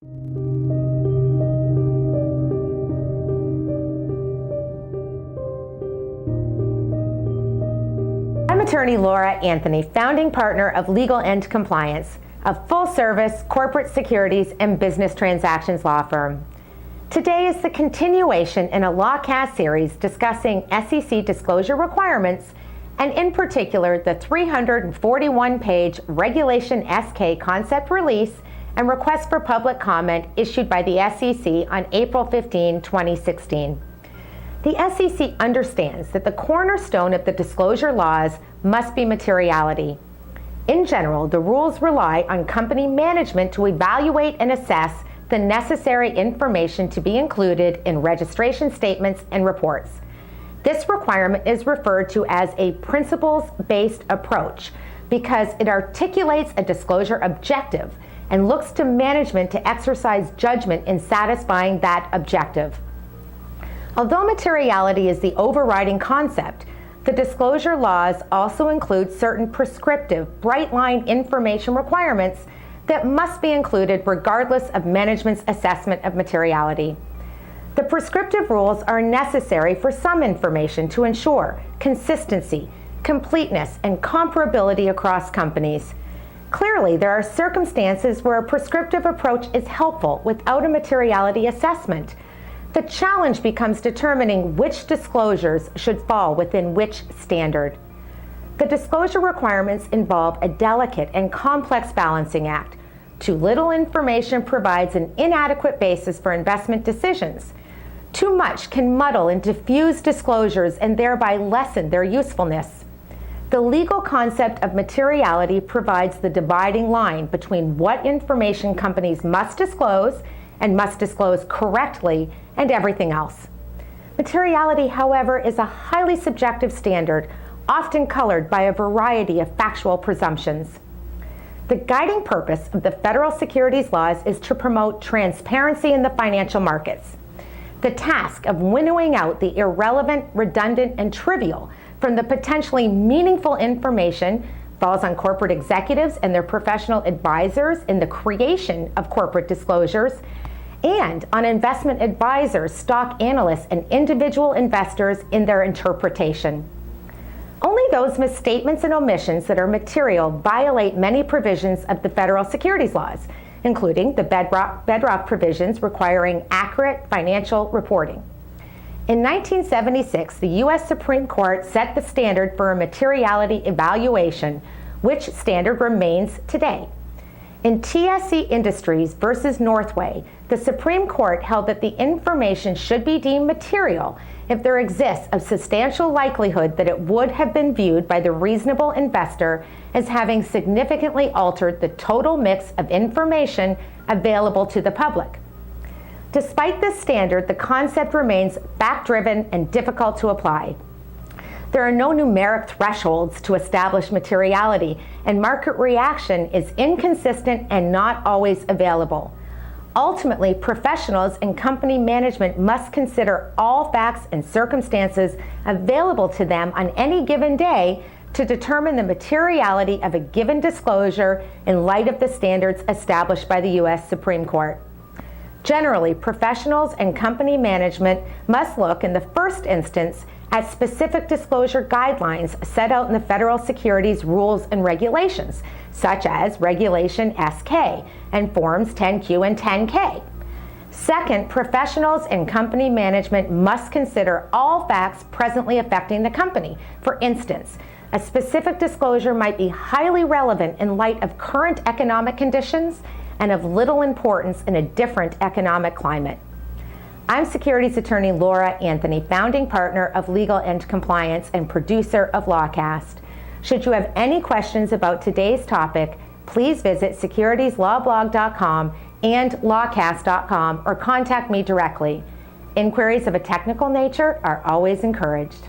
I'm attorney Laura Anthony, founding partner of Legal End Compliance, a full-service corporate securities and business transactions law firm. Today is the continuation in a LawCast series discussing SEC disclosure requirements, and in particular the 341-page Regulation SK concept release and request for public comment issued by the SEC on April 15, 2016. The SEC understands that the cornerstone of the disclosure laws must be materiality. In general, the rules rely on company management to evaluate and assess the necessary information to be included in registration statements and reports. This requirement is referred to as a principles-based approach because it articulates a disclosure objective and looks to management to exercise judgment in satisfying that objective. Although materiality is the overriding concept, the disclosure laws also include certain prescriptive, bright-line information requirements that must be included regardless of management's assessment of materiality. The prescriptive rules are necessary for some information to ensure consistency, completeness, and comparability across companies. Clearly, there are circumstances where a prescriptive approach is helpful without a materiality assessment. The challenge becomes determining which disclosures should fall within which standard. The disclosure requirements involve a delicate and complex balancing act. Too little information provides an inadequate basis for investment decisions. Too much can muddle and diffuse disclosures and thereby lessen their usefulness. The legal concept of materiality provides the dividing line between what information companies must disclose and must disclose correctly and everything else. Materiality, however, is a highly subjective standard, often colored by a variety of factual presumptions. The guiding purpose of the federal securities laws is to promote transparency in the financial markets. The task of winnowing out the irrelevant, redundant, and trivial from the potentially meaningful information falls on corporate executives and their professional advisors in the creation of corporate disclosures, and on investment advisors, stock analysts, and individual investors in their interpretation. Only those misstatements and omissions that are material violate many provisions of the federal securities laws, including the bedrock provisions requiring accurate financial reporting. In 1976, the U.S. Supreme Court set the standard for a materiality evaluation, which standard remains today. In TSC Industries versus Northway, the Supreme Court held that the information should be deemed material if there exists a substantial likelihood that it would have been viewed by the reasonable investor as having significantly altered the total mix of information available to the public. Despite this standard, the concept remains fact-driven and difficult to apply. There are no numeric thresholds to establish materiality, and market reaction is inconsistent and not always available. Ultimately, professionals and company management must consider all facts and circumstances available to them on any given day to determine the materiality of a given disclosure in light of the standards established by the U.S. Supreme Court. Generally, professionals and company management must look in the first instance at specific disclosure guidelines set out in the federal securities rules and regulations, such as Regulation SK and Forms 10Q and 10K. Second, professionals and company management must consider all facts presently affecting the company. For instance, a specific disclosure might be highly relevant in light of current economic conditions and of little importance in a different economic climate. I'm securities attorney Laura Anthony, founding partner of Legal End Compliance and producer of LawCast. Should you have any questions about today's topic, please visit securitieslawblog.com and lawcast.com or contact me directly. Inquiries of a technical nature are always encouraged.